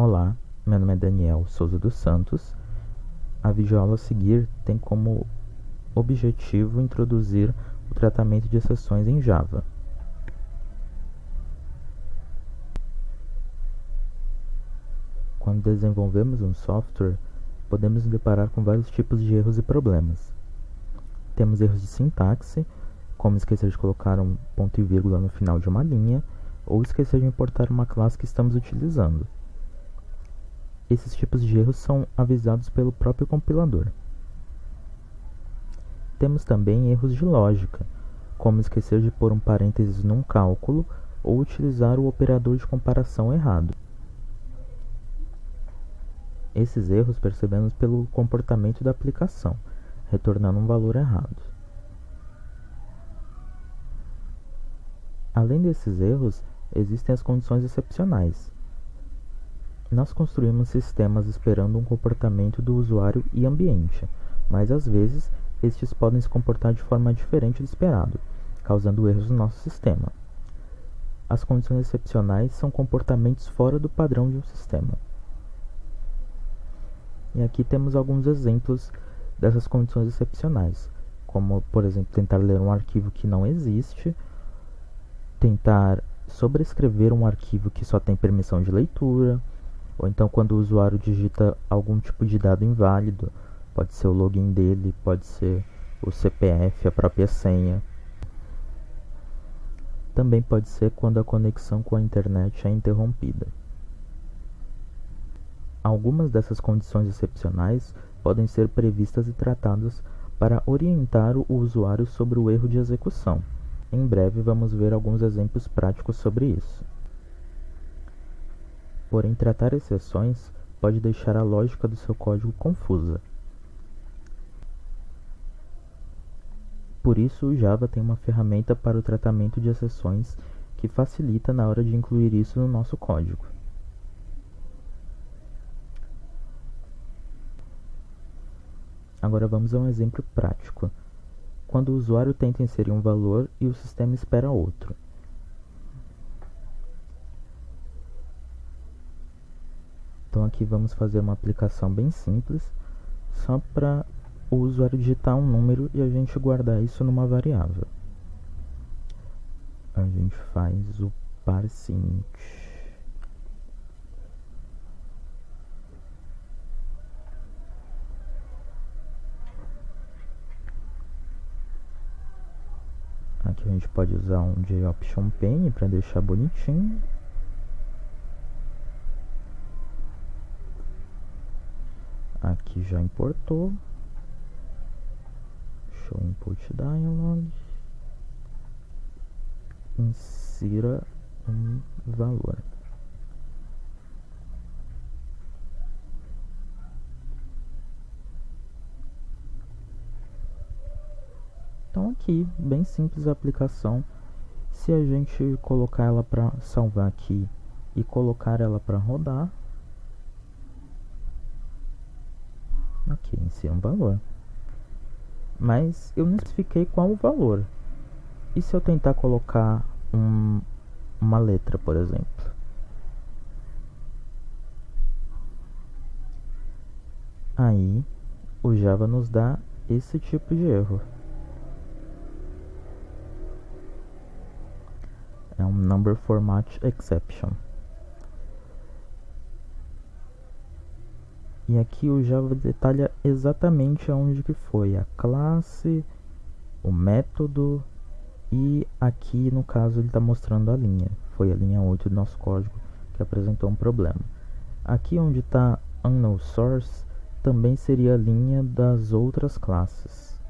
Olá, meu nome é Daniel Souza dos Santos. A videoaula a seguir tem como objetivo introduzir o tratamento de exceções em Java. Quando desenvolvemos um software, podemos nos deparar com vários tipos de erros e problemas. Temos erros de sintaxe, como esquecer de colocar um ponto e vírgula no final de uma linha, ou esquecer de importar uma classe que estamos utilizando. Esses tipos de erros são avisados pelo próprio compilador. Temos também erros de lógica, como esquecer de pôr um parênteses num cálculo ou utilizar o operador de comparação errado. Esses erros percebemos pelo comportamento da aplicação, retornando um valor errado. Além desses erros, existem as condições excepcionais. Nós construímos sistemas esperando um comportamento do usuário e ambiente, mas às vezes estes podem se comportar de forma diferente do esperado, causando erros no nosso sistema. As condições excepcionais são comportamentos fora do padrão de um sistema. E aqui temos alguns exemplos dessas condições excepcionais, como, por exemplo, tentar ler um arquivo que não existe, tentar sobrescrever um arquivo que só tem permissão de leitura, ou então quando o usuário digita algum tipo de dado inválido, pode ser o login dele, pode ser o CPF, a própria senha. Também pode ser quando a conexão com a internet é interrompida. Algumas dessas condições excepcionais podem ser previstas e tratadas para orientar o usuário sobre o erro de execução. Em breve vamos ver alguns exemplos práticos sobre isso. Porém, tratar exceções pode deixar a lógica do seu código confusa. Por isso, o Java tem uma ferramenta para o tratamento de exceções que facilita na hora de incluir isso no nosso código. Agora vamos a um exemplo prático. Quando o usuário tenta inserir um valor e o sistema espera outro. Então aqui vamos fazer uma aplicação bem simples, só para o usuário digitar um número e a gente guardar isso numa variável. A gente faz o parseInt. Aqui a gente pode usar um JOptionPane para deixar bonitinho. Aqui já importou. Show Input Dialog. Insira um valor. Então aqui, bem simples a aplicação. Se a gente colocar ela para salvar aqui e colocar ela para rodar, aqui insira um valor. Mas eu não especifiquei qual o valor. E se eu tentar colocar uma letra, por exemplo? Aí o Java nos dá esse tipo de erro. É um Number Format Exception. E aqui o Java detalha exatamente aonde que foi a classe, o método e aqui no caso ele está mostrando a linha. Foi a linha 8 do nosso código que apresentou um problema. Aqui onde está Unknown Source também seria a linha das outras classes.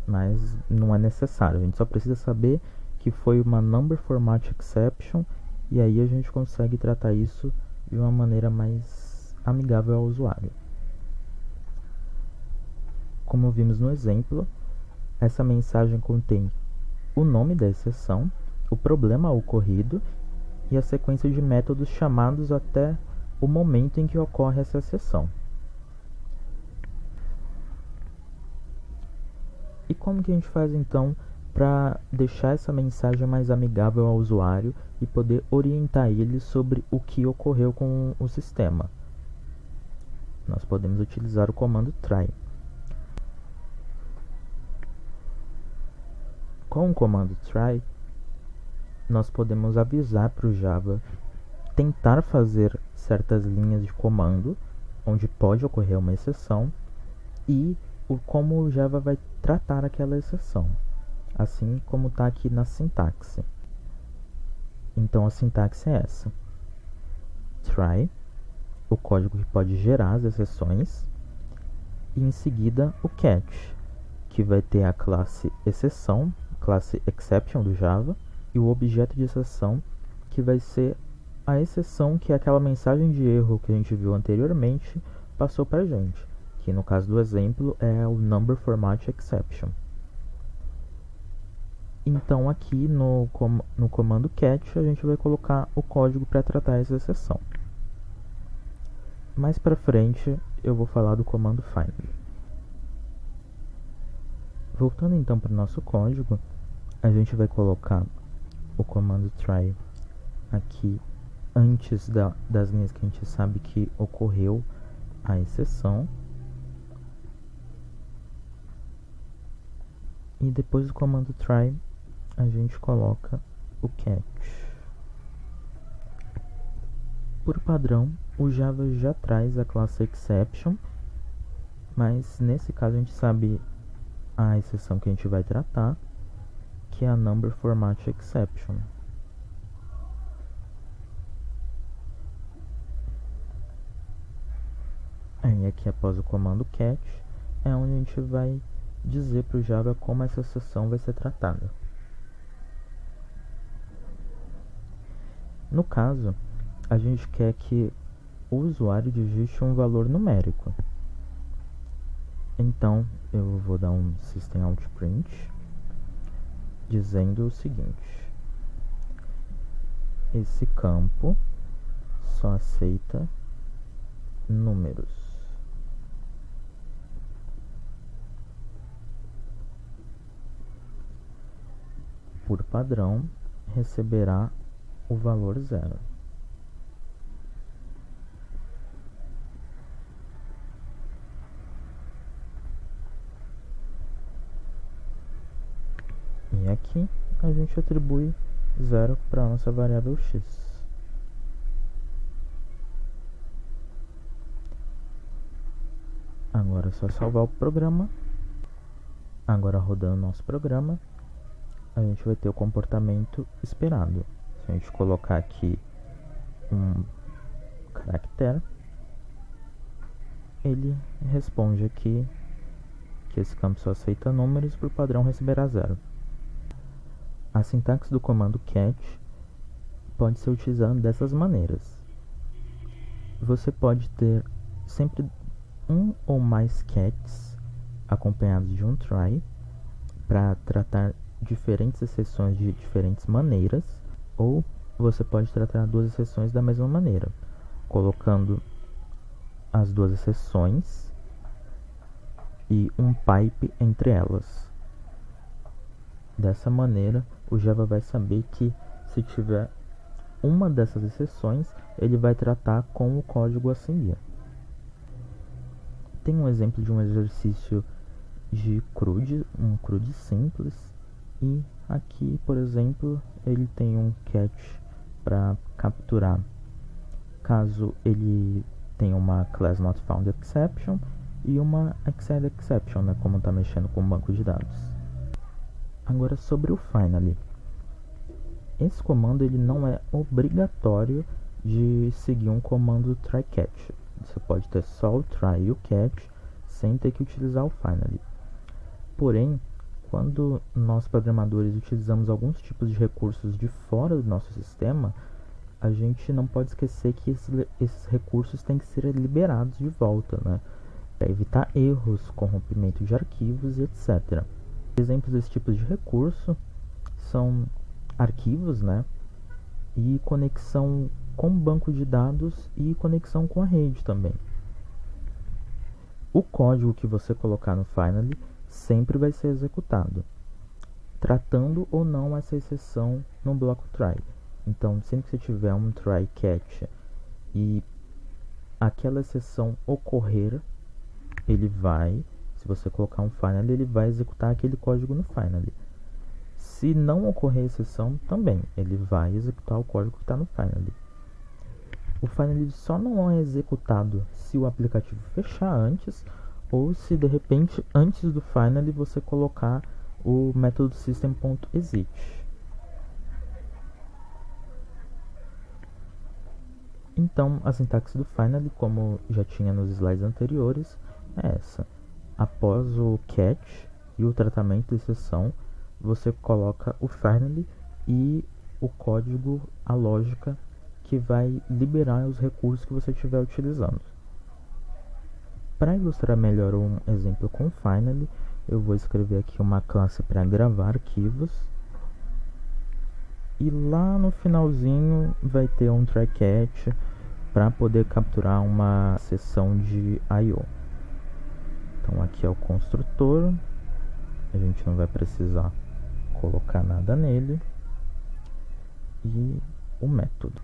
Mas não é necessário, a gente só precisa saber que foi uma Number Format Exception e aí a gente consegue tratar isso de uma maneira mais amigável ao usuário. Como vimos no exemplo, essa mensagem contém o nome da exceção, o problema ocorrido e a sequência de métodos chamados até o momento em que ocorre essa exceção. E como que a gente faz então para deixar essa mensagem mais amigável ao usuário e poder orientar ele sobre o que ocorreu com o sistema. Nós podemos utilizar o comando try. Com o comando try, nós podemos avisar para o Java tentar fazer certas linhas de comando, onde pode ocorrer uma exceção, e como o Java vai tratar aquela exceção, assim como está aqui na sintaxe. Então a sintaxe é essa: try, o código que pode gerar as exceções, e em seguida o catch, que vai ter a classe exceção, classe exception do Java, e o objeto de exceção, que vai ser a exceção que aquela mensagem de erro que a gente viu anteriormente passou para a gente, que no caso do exemplo é o number format exception. Então aqui no comando catch a gente vai colocar o código para tratar essa exceção. Mais para frente eu vou falar do comando find. Voltando então para o nosso código, a gente vai colocar o comando try aqui antes das linhas que a gente sabe que ocorreu a exceção. E depois do comando try, a gente coloca o catch. Por padrão, o Java já traz a classe exception, mas nesse caso a gente sabe a exceção que a gente vai tratar, que é a number format exception. Aí aqui após o comando catch é onde a gente vai dizer para o Java como essa exceção vai ser tratada. No caso, a gente quer que o usuário digite um valor numérico. Então, eu vou dar um system.out.print dizendo o seguinte: esse campo só aceita números. Por padrão, receberá o valor 0. E aqui a gente atribui 0 para a nossa variável x. Agora é só salvar o programa. Agora rodando nosso programa, a gente vai ter o comportamento esperado. Se a gente colocar aqui um caractere, ele responde aqui que esse campo só aceita números, por padrão receberá 0. A sintaxe do comando catch pode ser utilizada dessas maneiras. Você pode ter sempre um ou mais catches acompanhados de um try para tratar diferentes exceções de diferentes maneiras, ou você pode tratar duas exceções da mesma maneira, colocando as duas exceções e um pipe entre elas. Dessa maneira, o Java vai saber que se tiver uma dessas exceções, ele vai tratar com o código a seguir. Tem um exemplo de um exercício de CRUD, um CRUD simples, e aqui, por exemplo, ele tem um catch para capturar caso ele tenha uma class not found exception e uma exceed exception, né, como está mexendo com o banco de dados. Agora sobre o finally. Esse comando ele não é obrigatório de seguir um comando try catch. Você pode ter só o try e o catch sem ter que utilizar o finally. Porém, quando nós programadores utilizamos alguns tipos de recursos de fora do nosso sistema, a gente não pode esquecer que esses recursos têm que ser liberados de volta, né? Para evitar erros, corrompimento de arquivos e etc. Exemplos desse tipo de recurso são arquivos, né? E conexão com banco de dados e conexão com a rede também. O código que você colocar no finally sempre vai ser executado. tratando ou não essa exceção no bloco try. Então, sempre que você tiver um try catch e aquela exceção ocorrer, ele vai, se você colocar um finally, ele vai executar aquele código no finally. Se não ocorrer exceção, também ele vai executar o código que está no finally. O finally só não é executado se o aplicativo fechar antes, ou se de repente antes do finally você colocar o método system.exit. Então, a sintaxe do finally, como já tinha nos slides anteriores, é essa. Após o catch e o tratamento de exceção, você coloca o finally e o código, a lógica que vai liberar os recursos que você estiver utilizando. Para ilustrar melhor um exemplo com finally, eu vou escrever aqui uma classe para gravar arquivos. E lá no finalzinho vai ter um try catch para poder capturar uma sessão de I/O. Então aqui é o construtor, a gente não vai precisar colocar nada nele, e o método.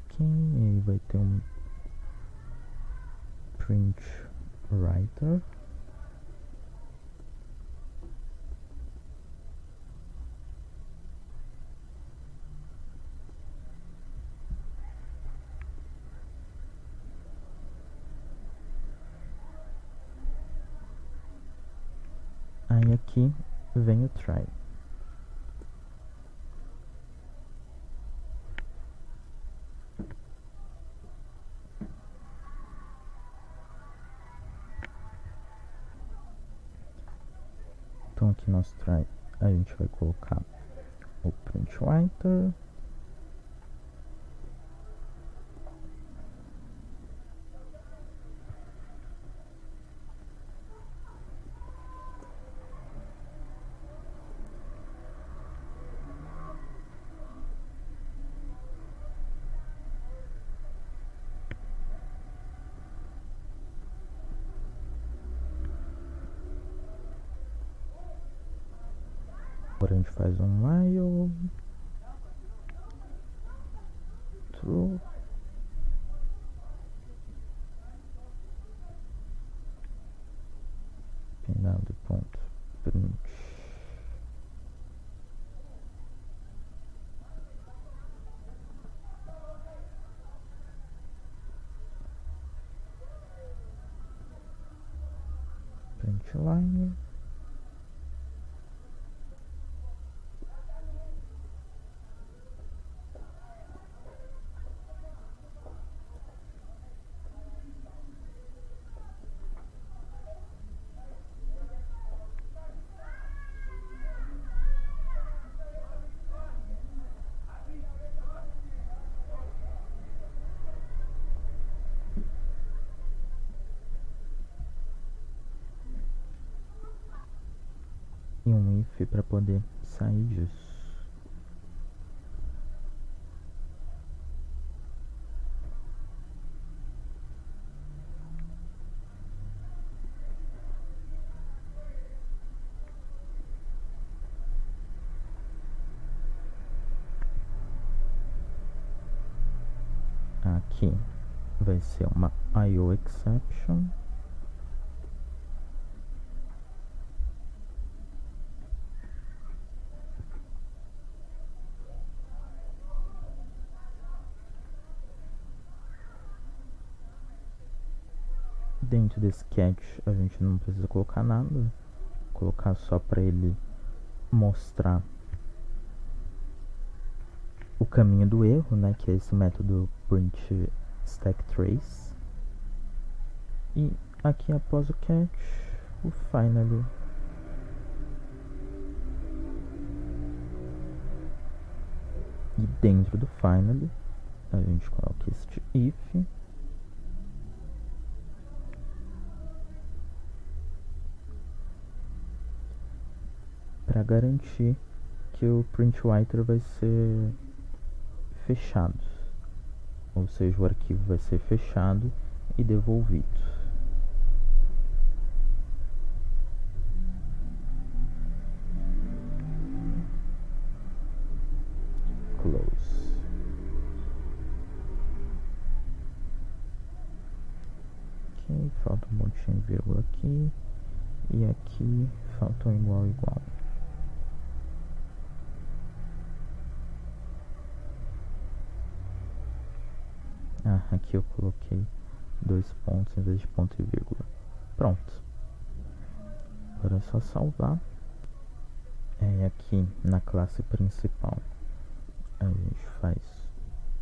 Aqui aí vai ter um print writer. Aí aqui vem o try. Então aqui nosso try a gente vai colocar o print writer. Agora a gente faz um while true. Pinado ponto print. Print line. E um if para poder sair disso. Aqui vai ser uma I/O exception. Dentro desse catch a gente não precisa colocar nada, vou colocar só para ele mostrar o caminho do erro, né, que é esse método print stack trace. E aqui após o catch, o finally. E dentro do finally a gente coloca este if para garantir que o printwriter vai ser fechado, ou seja, o arquivo vai ser fechado e devolvido. Close. Ok, falta um montinho de vírgula aqui e aqui falta um igual igual. Aqui eu coloquei 2 pontos em vez de ponto e vírgula. Pronto. Agora é só salvar. E aqui na classe principal a gente faz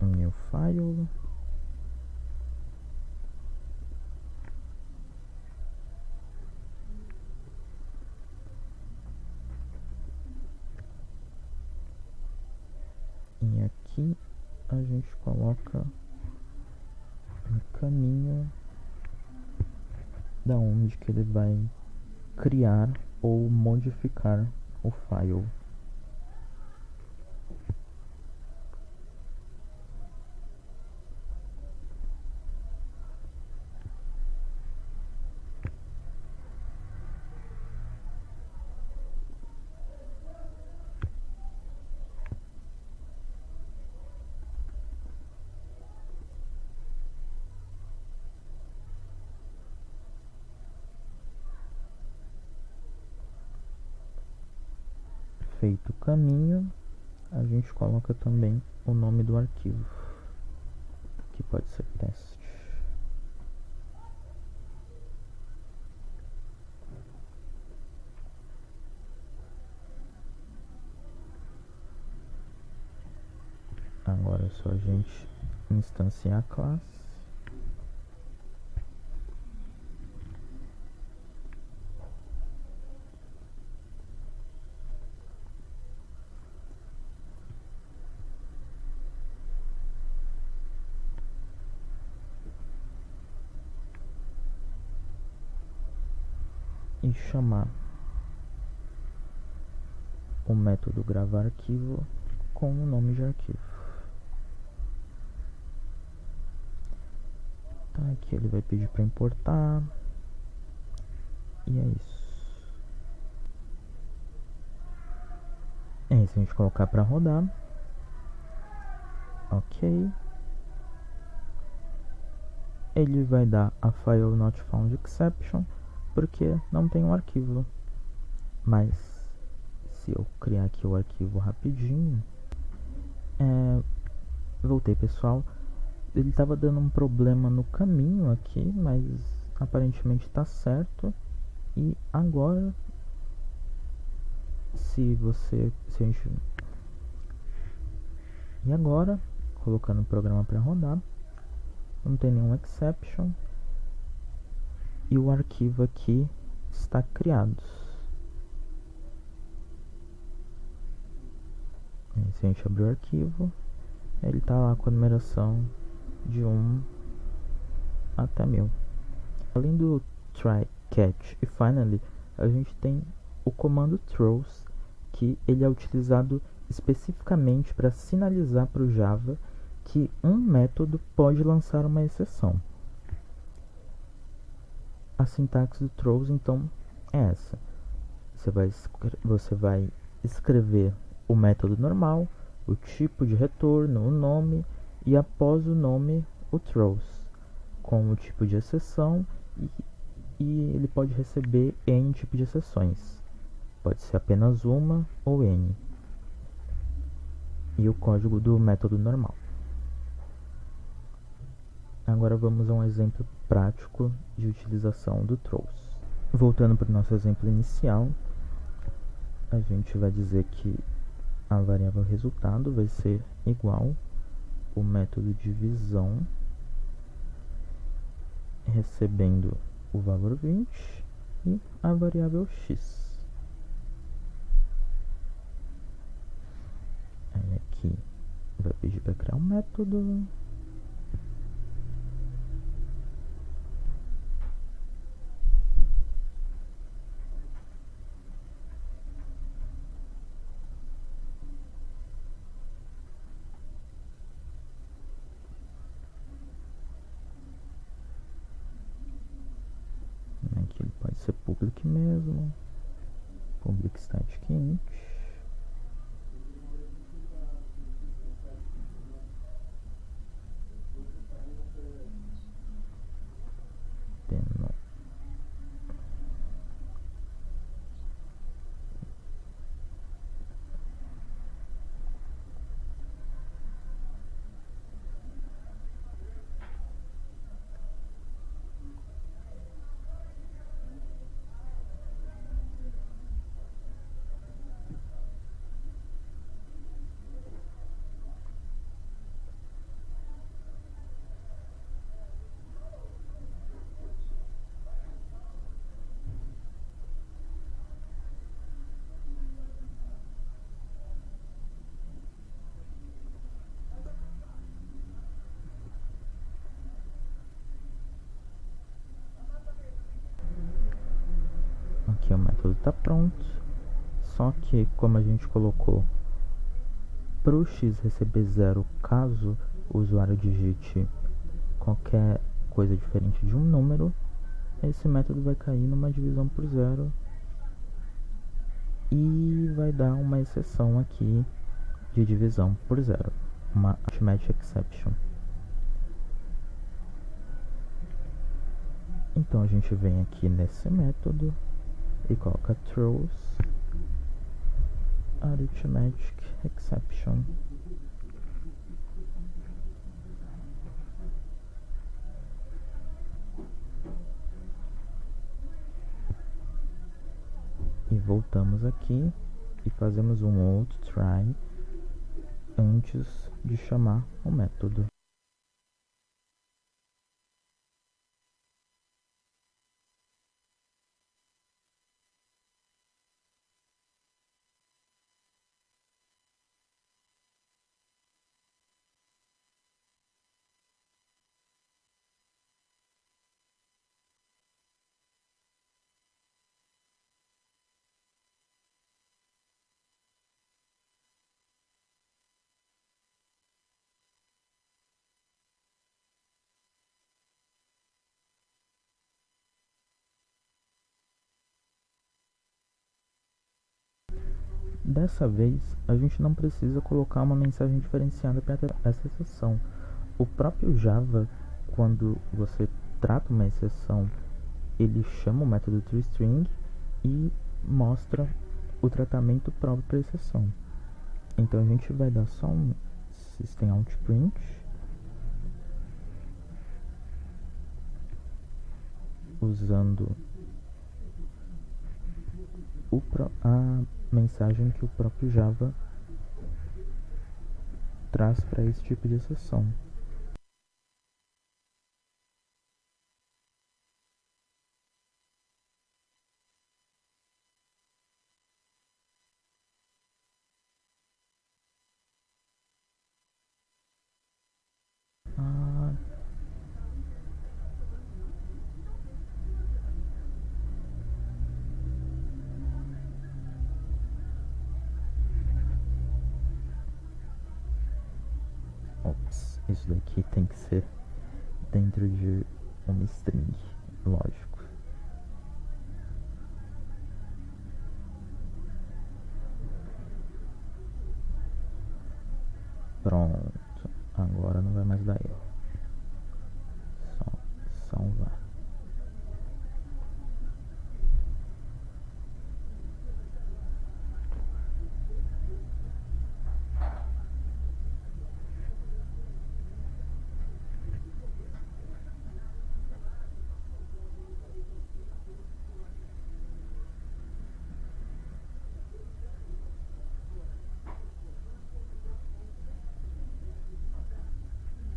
um new file. E aqui a gente coloca um caminho da onde que ele vai criar ou modificar o file. Feito o caminho, a gente coloca também o nome do arquivo, que pode ser teste. Agora é só a gente instanciar a classe. E chamar o método gravar arquivo com o nome de arquivo. Tá, aqui ele vai pedir para importar. E é isso. É isso, a gente colocar para rodar. Ok. Ele vai dar a file not found exception, porque não tem um arquivo. Mas se eu criar aqui o arquivo rapidinho, voltei, pessoal. Ele estava dando um problema no caminho aqui, mas aparentemente está certo. E agora, colocando o programa para rodar, não tem nenhum exception e o arquivo aqui está criado. Se a gente abrir o arquivo, ele está lá com a numeração de 1 até 1000. Além do try, catch e finally, a gente tem o comando throws, que ele é utilizado especificamente para sinalizar para o Java que um método pode lançar uma exceção. A sintaxe do throws, então, é essa. Você vai escrever o método normal, o tipo de retorno, o nome, e após o nome, o throws, com o tipo de exceção, e ele pode receber N tipo de exceções. Pode ser apenas uma ou N. E o código do método normal. Agora vamos a um exemplo prático de utilização do throws. Voltando para o nosso exemplo inicial, a gente vai dizer que a variável resultado vai ser igual o método divisão, recebendo o valor 20 e a variável x. Aí aqui vai pedir para criar um método. ser public mesmo. Public static int. Demo. Aqui o método está pronto, só que como a gente colocou para o x receber 0 caso o usuário digite qualquer coisa diferente de um número, esse método vai cair numa divisão por 0 e vai dar uma exceção aqui de divisão por 0, uma arithmetic exception. Então a gente vem aqui nesse método e coloca throws arithmetic exception. E voltamos aqui e fazemos um outro try antes de chamar o método. Dessa vez, a gente não precisa colocar uma mensagem diferenciada para essa exceção. O próprio Java, quando você trata uma exceção, ele chama o método toString e mostra o tratamento próprio para a exceção. Então a gente vai dar só um systemoutprint usando a mensagem que o próprio Java traz para esse tipo de exceção. Ops, isso daqui tem que ser dentro de uma string, lógico. Pronto, agora não vai mais dar erro. Só salvar.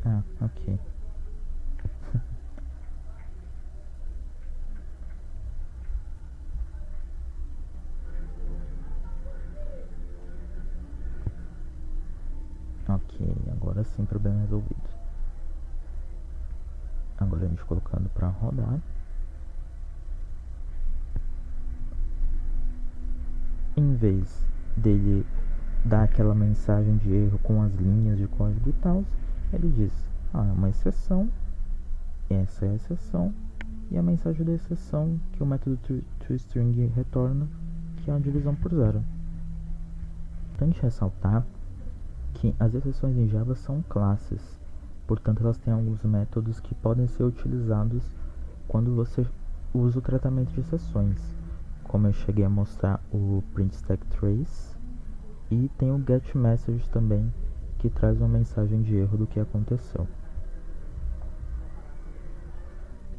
Ah, ok. Ok, agora sim, problema resolvido. Agora a gente colocando para rodar. Em vez dele dar aquela mensagem de erro com as linhas de código e tal, ele diz: é uma exceção, essa é a exceção, e a mensagem da exceção que o método toString retorna, que é uma divisão por zero. É importante ressaltar que as exceções em Java são classes, portanto elas têm alguns métodos que podem ser utilizados quando você usa o tratamento de exceções, como eu cheguei a mostrar o printStackTrace, e tem o getMessage também, que traz uma mensagem de erro do que aconteceu.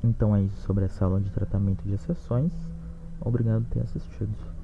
Então é isso sobre essa aula de tratamento de exceções. Obrigado por ter assistido.